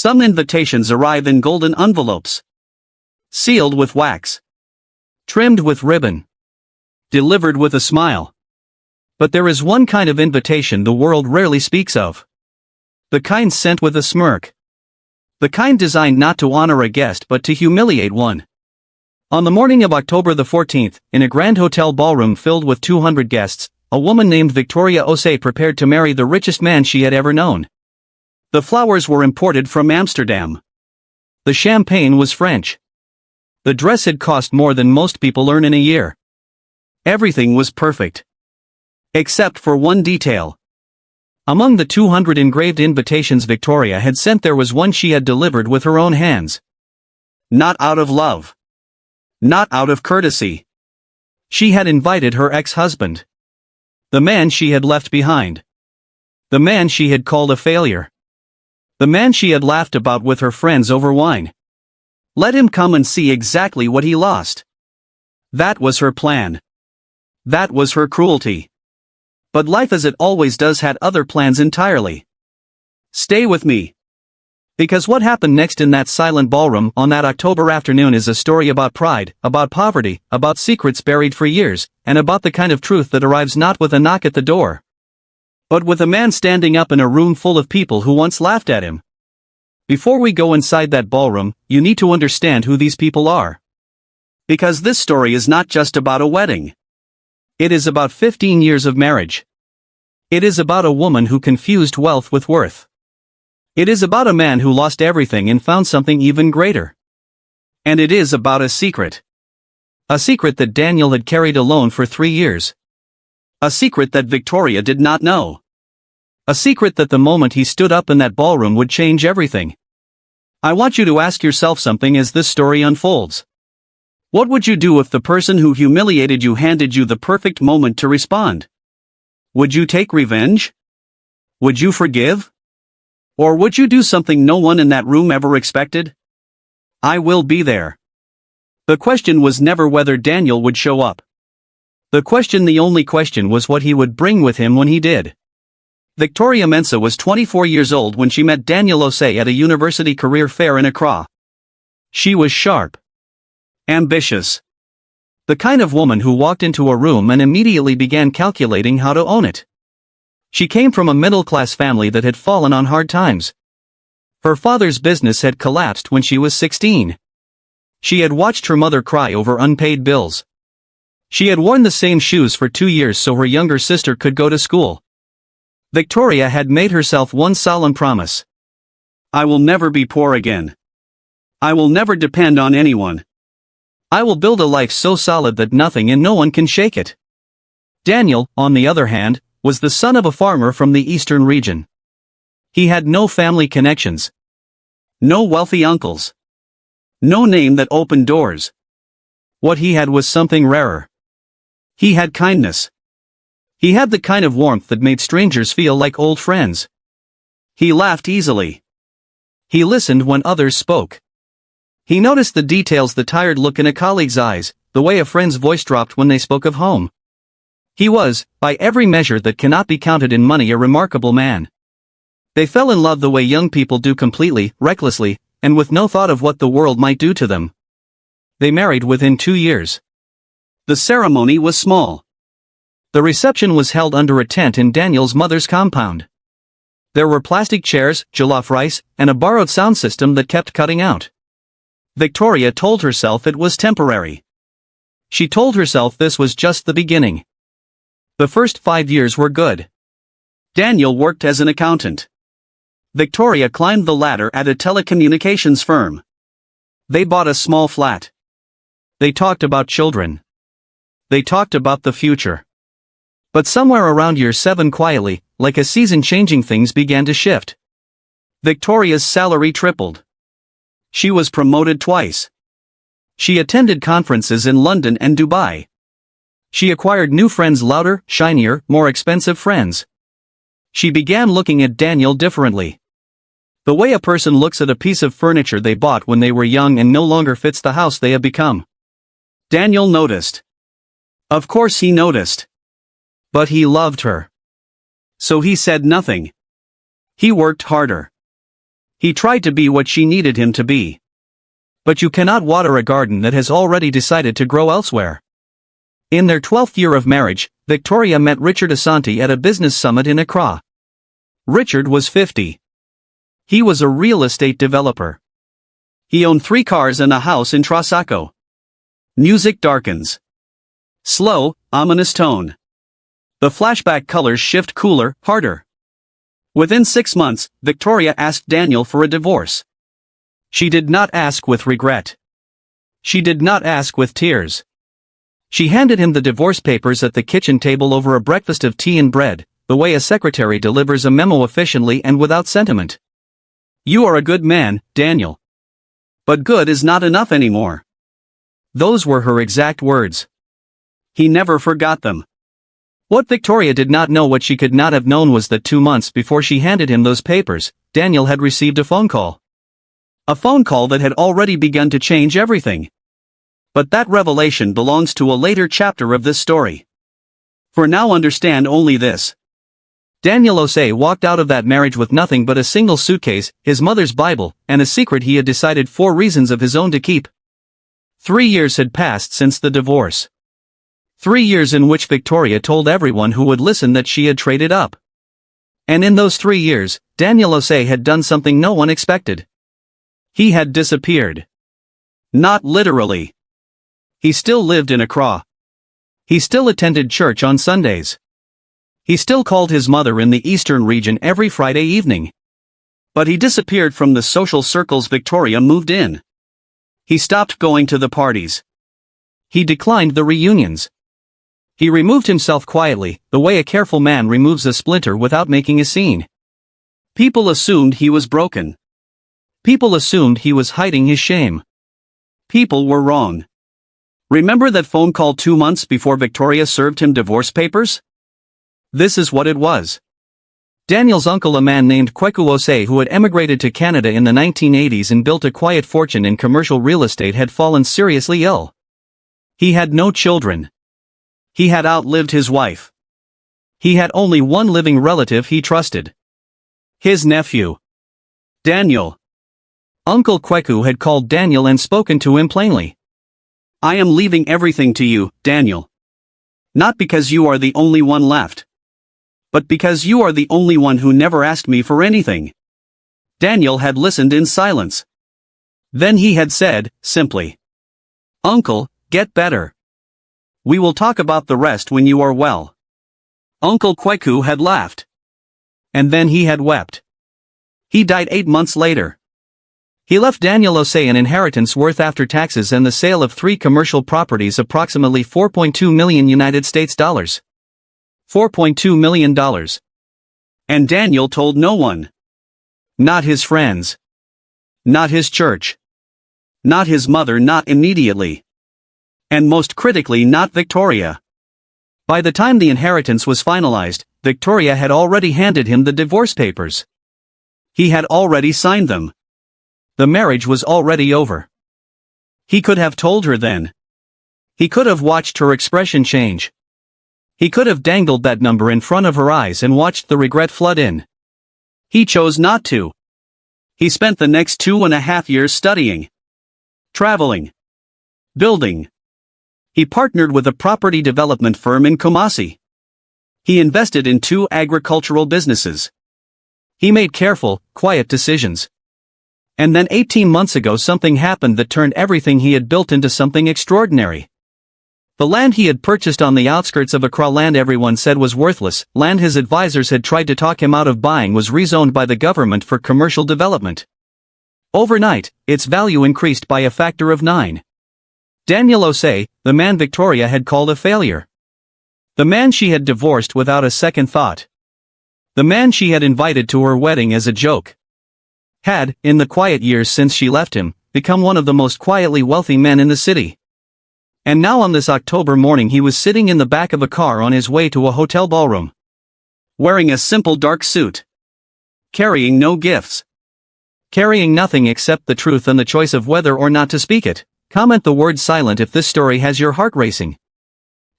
Some invitations arrive in golden envelopes, sealed with wax, trimmed with ribbon, delivered with a smile. But there is one kind of invitation the world rarely speaks of. The kind sent with a smirk. The kind designed not to honor a guest but to humiliate one. On the morning of October the 14th, in a grand hotel ballroom filled with 200 guests, a woman named Victoria Osei prepared to marry the richest man she had ever known. The flowers were imported from Amsterdam. The champagne was French. The dress had cost more than most people earn in a year. Everything was perfect. Except for one detail. Among the 200 engraved invitations Victoria had sent, there was one she had delivered with her own hands. Not out of love. Not out of courtesy. She had invited her ex-husband. The man she had left behind. The man she had called a failure. The man she had laughed about with her friends over wine. Let him come and see exactly what he lost. That was her plan. That was her cruelty. But life, as it always does, had other plans entirely. Stay with me. Because what happened next in that silent ballroom on that October afternoon is a story about pride, about poverty, about secrets buried for years, and about the kind of truth that arrives not with a knock at the door, but with a man standing up in a room full of people who once laughed at him. Before we go inside that ballroom, you need to understand who these people are. Because this story is not just about a wedding. It is about 15 years of marriage. It is about a woman who confused wealth with worth. It is about a man who lost everything and found something even greater. And it is about a secret. A secret that Daniel had carried alone for 3 years. A secret that Victoria did not know. A secret that the moment he stood up in that ballroom would change everything. I want you to ask yourself something as this story unfolds. What would you do if the person who humiliated you handed you the perfect moment to respond? Would you take revenge? Would you forgive? Or would you do something no one in that room ever expected? I will be there. The question was never whether Daniel would show up. The only question was what he would bring with him when he did. Victoria Mensah was 24 years old when she met Daniel Osei at a university career fair in Accra. She was sharp. Ambitious. The kind of woman who walked into a room and immediately began calculating how to own it. She came from a middle-class family that had fallen on hard times. Her father's business had collapsed when she was 16. She had watched her mother cry over unpaid bills. She had worn the same shoes for 2 years so her younger sister could go to school. Victoria had made herself one solemn promise. I will never be poor again. I will never depend on anyone. I will build a life so solid that nothing and no one can shake it. Daniel, on the other hand, was the son of a farmer from the eastern region. He had no family connections. No wealthy uncles. No name that opened doors. What he had was something rarer. He had kindness. He had the kind of warmth that made strangers feel like old friends. He laughed easily. He listened when others spoke. He noticed the details, the tired look in a colleague's eyes, the way a friend's voice dropped when they spoke of home. He was, by every measure that cannot be counted in money, a remarkable man. They fell in love the way young people do, completely, recklessly, and with no thought of what the world might do to them. They married within 2 years. The ceremony was small. The reception was held under a tent in Daniel's mother's compound. There were plastic chairs, jollof rice, and a borrowed sound system that kept cutting out. Victoria told herself it was temporary. She told herself this was just the beginning. The first 5 years were good. Daniel worked as an accountant. Victoria climbed the ladder at a telecommunications firm. They bought a small flat. They talked about children. They talked about the future. But somewhere around year 7, quietly, like a season changing, things began to shift. Victoria's salary tripled. She was promoted twice. She attended conferences in London and Dubai. She acquired new friends, louder, shinier, more expensive friends. She began looking at Daniel differently. The way a person looks at a piece of furniture they bought when they were young and no longer fits the house they have become. Daniel noticed. Of course he noticed. But he loved her. So he said nothing. He worked harder. He tried to be what she needed him to be. But you cannot water a garden that has already decided to grow elsewhere. In their 12th year of marriage, Victoria met Richard Asante at a business summit in Accra. Richard was 50. He was a real estate developer. He owned 3 cars and a house in Trasacco. Music darkens. Slow, ominous tone. The flashback colors shift cooler, harder. Within 6 months, Victoria asked Daniel for a divorce. She did not ask with regret. She did not ask with tears. She handed him the divorce papers at the kitchen table over a breakfast of tea and bread, the way a secretary delivers a memo efficiently and without sentiment. You are a good man, Daniel. But good is not enough anymore. Those were her exact words. He never forgot them. What Victoria did not know, what she could not have known, was that 2 months before she handed him those papers, Daniel had received a phone call. A phone call that had already begun to change everything. But that revelation belongs to a later chapter of this story. For now, understand only this. Daniel Osei walked out of that marriage with nothing but a single suitcase, his mother's Bible, and a secret he had decided for reasons of his own to keep. 3 years had passed since the divorce. 3 years in which Victoria told everyone who would listen that she had traded up. And in those 3 years, Daniel Osei had done something no one expected. He had disappeared. Not literally. He still lived in Accra. He still attended church on Sundays. He still called his mother in the eastern region every Friday evening. But he disappeared from the social circles Victoria moved in. He stopped going to the parties. He declined the reunions. He removed himself quietly, the way a careful man removes a splinter without making a scene. People assumed he was broken. People assumed he was hiding his shame. People were wrong. Remember that phone call 2 months before Victoria served him divorce papers? This is what it was. Daniel's uncle, a man named Kweku Osei, who had emigrated to Canada in the 1980s and built a quiet fortune in commercial real estate, had fallen seriously ill. He had no children. He had outlived his wife. He had only one living relative he trusted. His nephew. Daniel. Uncle Kweku had called Daniel and spoken to him plainly. I am leaving everything to you, Daniel. Not because you are the only one left. But because you are the only one who never asked me for anything. Daniel had listened in silence. Then he had said, simply, Uncle, get better. We will talk about the rest when you are well. Uncle Kweku had laughed. And then he had wept. He died 8 months later. He left Daniel Osei an inheritance worth after taxes and the sale of 3 commercial properties approximately $4.2 million United States dollars. $4.2 million. And Daniel told no one. Not his friends. Not his church. Not his mother, not immediately. And most critically, not Victoria. By the time the inheritance was finalized, Victoria had already handed him the divorce papers. He had already signed them. The marriage was already over. He could have told her then. He could have watched her expression change. He could have dangled that number in front of her eyes and watched the regret flood in. He chose not to. He spent the next 2.5 years studying, traveling, building. He partnered with a property development firm in Kumasi. He invested in 2 agricultural businesses. He made careful, quiet decisions. And then 18 months ago something happened that turned everything he had built into something extraordinary. The land he had purchased on the outskirts of Accra, land everyone said was worthless, land his advisors had tried to talk him out of buying, was rezoned by the government for commercial development. Overnight, its value increased by a factor of 9. Daniel Osei, the man Victoria had called a failure. The man she had divorced without a second thought. The man she had invited to her wedding as a joke. Had, in the quiet years since she left him, become one of the most quietly wealthy men in the city. And now on this October morning he was sitting in the back of a car on his way to a hotel ballroom. Wearing a simple dark suit. Carrying no gifts. Carrying nothing except the truth and the choice of whether or not to speak it. Comment the word silent if this story has your heart racing.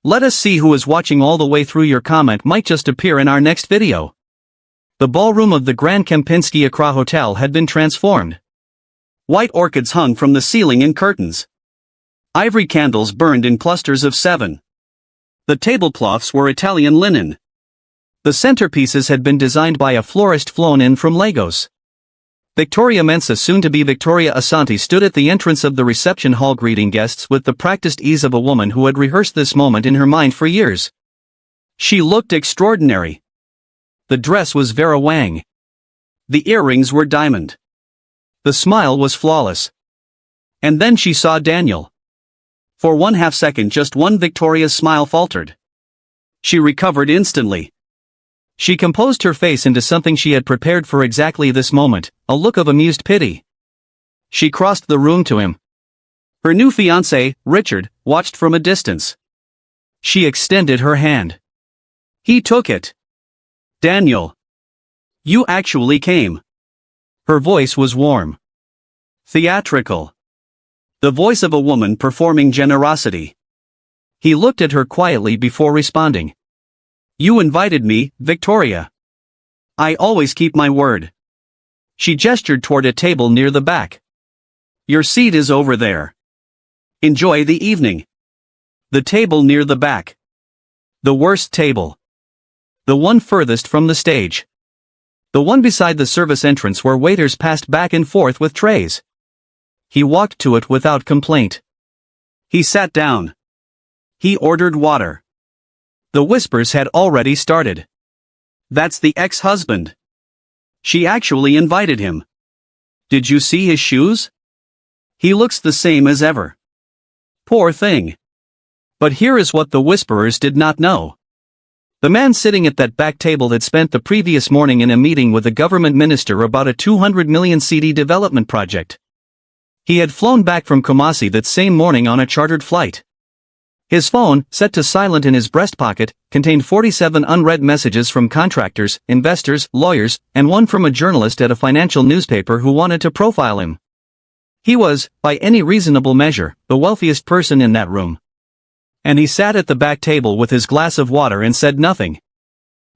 Let us see who is watching all the way through. Your comment might just appear in our next video. The ballroom of the Grand Kempinski Accra Hotel had been transformed. White orchids hung from the ceiling in curtains. Ivory candles burned in clusters of 7. The tablecloths were Italian linen. The centerpieces had been designed by a florist flown in from Lagos. Victoria Mensah, soon to be Victoria Asante, stood at the entrance of the reception hall greeting guests with the practiced ease of a woman who had rehearsed this moment in her mind for years. She looked extraordinary. The dress was Vera Wang. The earrings were diamond. The smile was flawless. And then she saw Daniel. For 1/2 second, just one, Victoria's smile faltered. She recovered instantly. She composed her face into something she had prepared for exactly this moment, a look of amused pity. She crossed the room to him. Her new fiancé, Richard, watched from a distance. She extended her hand. He took it. "Daniel. You actually came." Her voice was warm. Theatrical. The voice of a woman performing generosity. He looked at her quietly before responding. "You invited me, Victoria. I always keep my word." She gestured toward a table near the back. "Your seat is over there. Enjoy the evening." The table near the back. The worst table. The one furthest from the stage. The one beside the service entrance where waiters passed back and forth with trays. He walked to it without complaint. He sat down. He ordered water. The whispers had already started. "That's the ex-husband. She actually invited him. Did you see his shoes? He looks the same as ever. Poor thing." But here is what the whisperers did not know. The man sitting at that back table had spent the previous morning in a meeting with a government minister about a 200 million CD development project. He had flown back from Kumasi that same morning on a chartered flight. His phone, set to silent in his breast pocket, contained 47 unread messages from contractors, investors, lawyers, and one from a journalist at a financial newspaper who wanted to profile him. He was, by any reasonable measure, the wealthiest person in that room. And he sat at the back table with his glass of water and said nothing.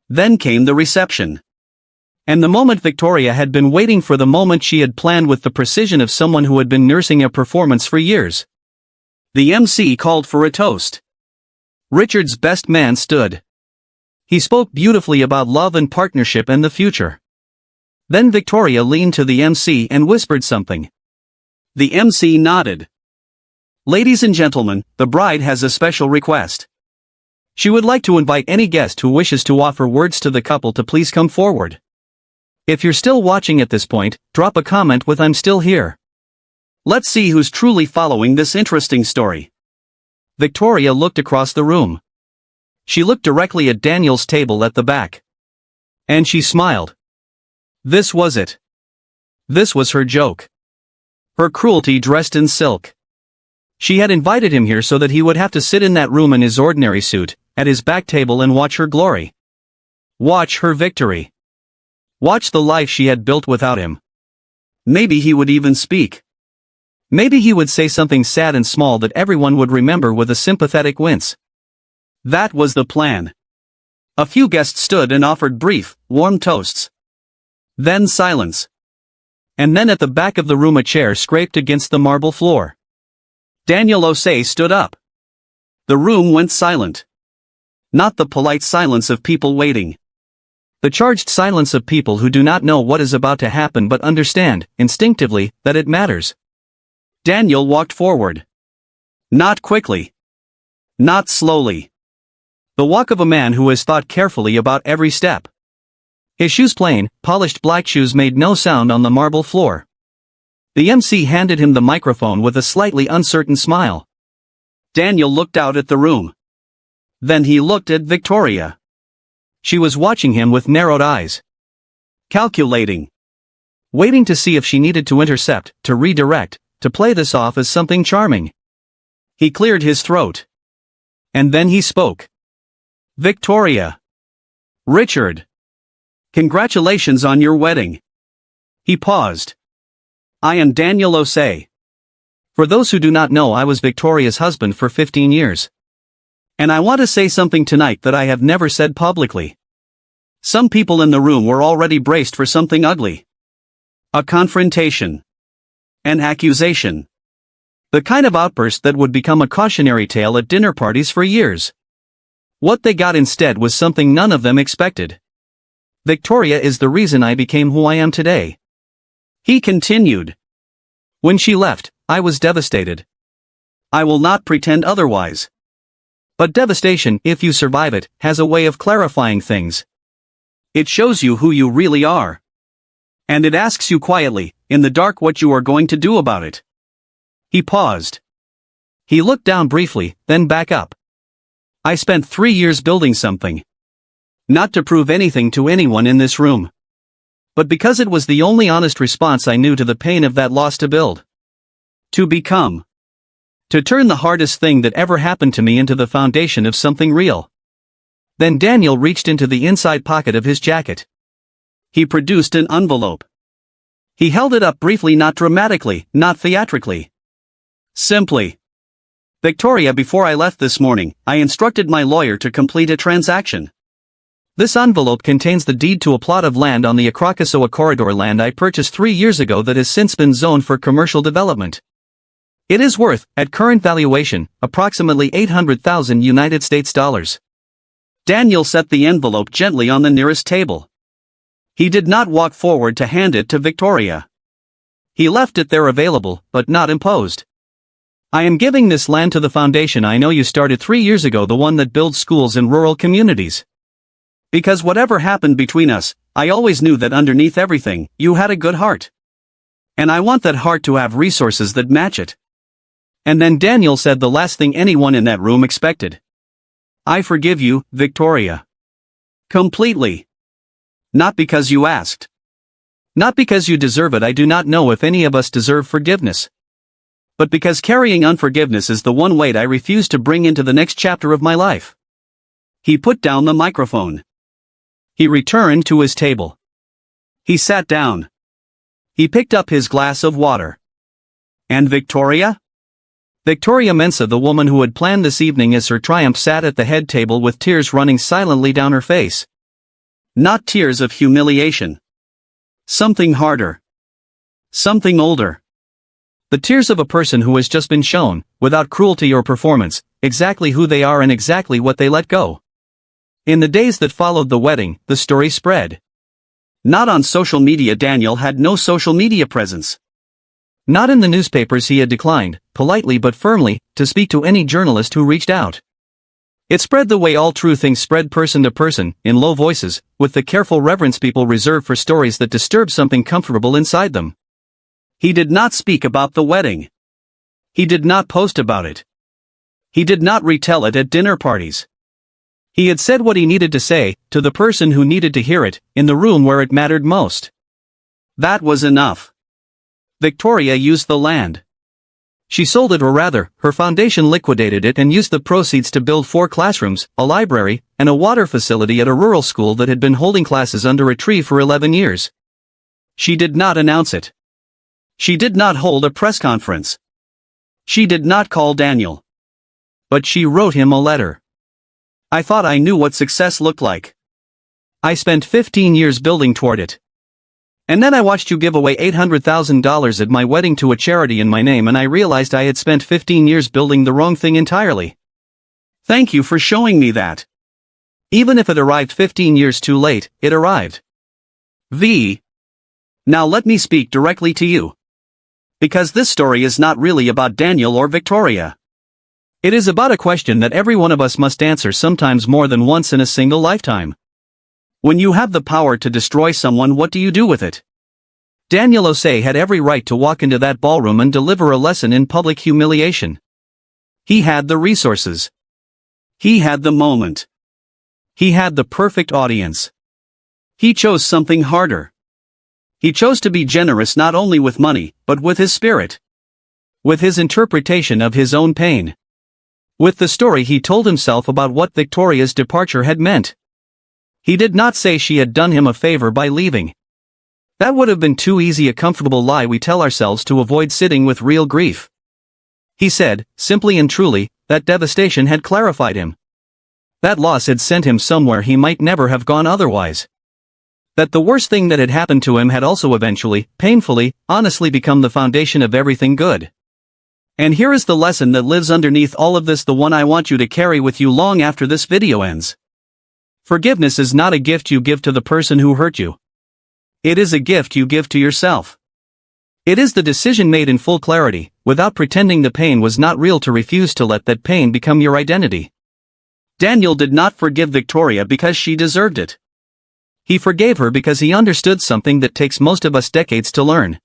Then came the reception. And the moment Victoria had been waiting for, the moment she had planned with the precision of someone who had been nursing a performance for years. The MC called for a toast. Richard's best man stood. He spoke beautifully about love and partnership and the future. Then Victoria leaned to the MC and whispered something. The MC nodded. "Ladies and gentlemen, the bride has a special request. She would like to invite any guest who wishes to offer words to the couple to please come forward. If you're still watching at this point, drop a comment with 'I'm still here.' Let's see who's truly following this interesting story." Victoria looked across the room. She looked directly at Daniel's table at the back. And she smiled. This was it. This was her joke. Her cruelty dressed in silk. She had invited him here so that he would have to sit in that room in his ordinary suit, at his back table, and watch her glory. Watch her victory. Watch the life she had built without him. Maybe he would even speak. Maybe he would say something sad and small that everyone would remember with a sympathetic wince. That was the plan. A few guests stood and offered brief, warm toasts. Then silence. And then at the back of the room a chair scraped against the marble floor. Daniel Osei stood up. The room went silent. Not the polite silence of people waiting. The charged silence of people who do not know what is about to happen but understand, instinctively, that it matters. Daniel walked forward. Not quickly. Not slowly. The walk of a man who has thought carefully about every step. His shoes, plain, polished black shoes, made no sound on the marble floor. The MC handed him the microphone with a slightly uncertain smile. Daniel looked out at the room. Then he looked at Victoria. She was watching him with narrowed eyes. Calculating. Waiting to see if she needed to intercept, to redirect, to play this off as something charming. He cleared his throat. And then he spoke. Victoria. Richard. Congratulations on your wedding. He paused. I am Daniel Osei. For those who do not know, I was Victoria's husband for 15 years. And I want to say something tonight that I have never said publicly. Some people in the room were already braced for something ugly. A confrontation. An accusation. The kind of outburst that would become a cautionary tale at dinner parties for years. What they got instead was something none of them expected. Victoria is the reason I became who I am today. He continued. When she left, I was devastated. I will not pretend otherwise. But devastation, if you survive it, has a way of clarifying things. It shows you who you really are. And it asks you quietly, in the dark, what you are going to do about it. He paused. He looked down briefly, then back up. I spent 3 years building something. Not to prove anything to anyone in this room. But because it was the only honest response I knew to the pain of that loss to build. To become. To turn the hardest thing that ever happened to me into the foundation of something real. Then Daniel reached into the inside pocket of his jacket. He produced an envelope. He held it up briefly, not dramatically, not theatrically. Simply. Victoria, before I left this morning, I instructed my lawyer to complete a transaction. This envelope contains the deed to a plot of land on the Akrakasoa corridor, land I purchased 3 years ago that has since been zoned for commercial development. It is worth, at current valuation, approximately $800,000. Daniel set the envelope gently on the nearest table. He did not walk forward to hand it to Victoria. He left it there, available, but not imposed. I am giving this land to the foundation I know you started 3 years ago, the one that builds schools in rural communities. Because whatever happened between us, I always knew that underneath everything, you had a good heart. And I want that heart to have resources that match it. And then Daniel said the last thing anyone in that room expected. I forgive you, Victoria. Completely. Not because you asked. Not because you deserve it. I do not know if any of us deserve forgiveness. But because carrying unforgiveness is the one weight I refuse to bring into the next chapter of my life. He put down the microphone. He returned to his table. He sat down. He picked up his glass of water. And Victoria? Victoria Mensah, the woman who had planned this evening as her triumph, sat at the head table with tears running silently down her face. Not tears of humiliation. Something harder. Something older. The tears of a person who has just been shown, without cruelty or performance, exactly who they are and exactly what they let go. In the days that followed the wedding, the story spread. Not on social media. Daniel had no social media presence. Not in the newspapers. He had declined, politely but firmly, to speak to any journalist who reached out. It spread the way all true things spread, person to person, in low voices, with the careful reverence people reserve for stories that disturb something comfortable inside them. He did not speak about the wedding. He did not post about it. He did not retell it at dinner parties. He had said what he needed to say, to the person who needed to hear it, in the room where it mattered most. That was enough. Victoria used the land. She sold it, or rather, her foundation liquidated it and used the proceeds to build 4 classrooms, a library, and a water facility at a rural school that had been holding classes under a tree for 11 years. She did not announce it. She did not hold a press conference. She did not call Daniel. But she wrote him a letter. I thought I knew what success looked like. I spent 15 years building toward it. And then I watched you give away $800,000 at my wedding to a charity in my name, and I realized I had spent 15 years building the wrong thing entirely. Thank you for showing me that. Even if it arrived 15 years too late, it arrived. V. Now let me speak directly to you. Because this story is not really about Daniel or Victoria. It is about a question that every one of us must answer, sometimes more than once in a single lifetime. When you have the power to destroy someone, what do you do with it? Daniel Osei had every right to walk into that ballroom and deliver a lesson in public humiliation. He had the resources. He had the moment. He had the perfect audience. He chose something harder. He chose to be generous not only with money, but with his spirit. With his interpretation of his own pain. With the story he told himself about what Victoria's departure had meant. He did not say she had done him a favor by leaving. That would have been too easy a comfortable lie we tell ourselves to avoid sitting with real grief. He said, simply and truly, that devastation had clarified him. That loss had sent him somewhere he might never have gone otherwise. That the worst thing that had happened to him had also eventually, painfully, honestly become the foundation of everything good. And here is the lesson that lives underneath all of this, the one I want you to carry with you long after this video ends. Forgiveness is not a gift you give to the person who hurt you. It is a gift you give to yourself. It is the decision made in full clarity, without pretending the pain was not real, to refuse to let that pain become your identity. Daniel did not forgive Victoria because she deserved it. He forgave her because he understood something that takes most of us decades to learn.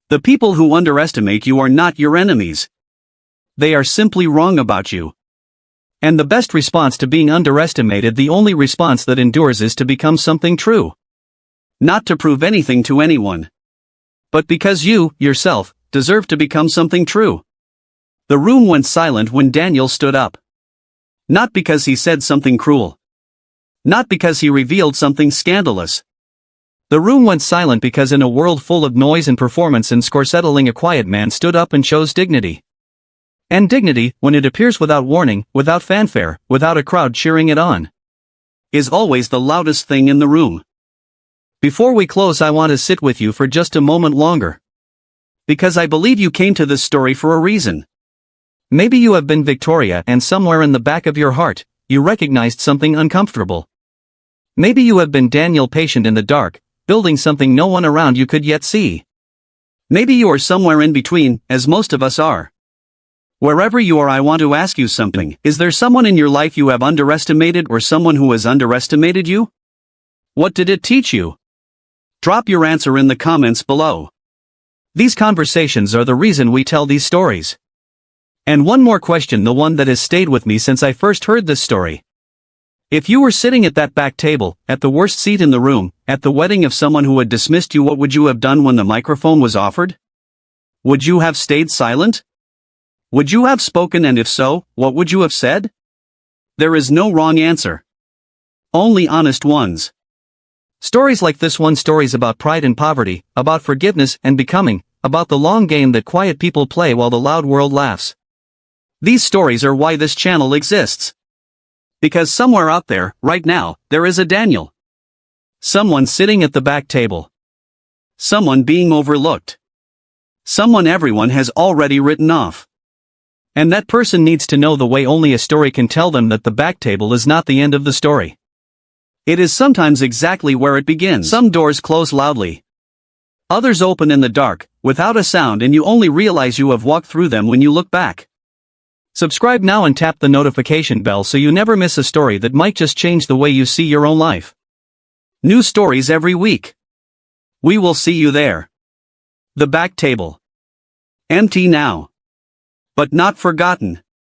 The people who underestimate you are not your enemies. They are simply wrong about you. And the best response to being underestimated, the only response that endures, is to become something true. Not to prove anything to anyone, but because you, yourself, deserve to become something true. The room went silent when Daniel stood up. Not because he said something cruel. Not because he revealed something scandalous. The room went silent because in a world full of noise and performance and score settling, a quiet man stood up and chose dignity. And dignity, when it appears without warning, without fanfare, without a crowd cheering it on, is always the loudest thing in the room. Before we close, I want to sit with you for just a moment longer. Because I believe you came to this story for a reason. Maybe you have been Victoria and somewhere in the back of your heart, you recognized something uncomfortable. Maybe you have been Daniel, patient in the dark, building something no one around you could yet see. Maybe you are somewhere in between, as most of us are. Wherever you are, I want to ask you something. Is there someone in your life you have underestimated, or someone who has underestimated you? What did it teach you? Drop your answer in the comments below. These conversations are the reason we tell these stories. And one more question, the one that has stayed with me since I first heard this story. If you were sitting at that back table, at the worst seat in the room, at the wedding of someone who had dismissed you, what would you have done when the microphone was offered? Would you have stayed silent? Would you have spoken, and if so, what would you have said? There is no wrong answer. Only honest ones. Stories like this one, stories about pride and poverty, about forgiveness and becoming, about the long game that quiet people play while the loud world laughs. These stories are why this channel exists. Because somewhere out there, right now, there is a Daniel. Someone sitting at the back table. Someone being overlooked. Someone everyone has already written off. And that person needs to know the way only a story can tell them, that the back table is not the end of the story. It is sometimes exactly where it begins. Some doors close loudly. Others open in the dark, without a sound, and you only realize you have walked through them when you look back. Subscribe now and tap the notification bell so you never miss a story that might just change the way you see your own life. New stories every week. We will see you there. The back table. Empty now. But not forgotten.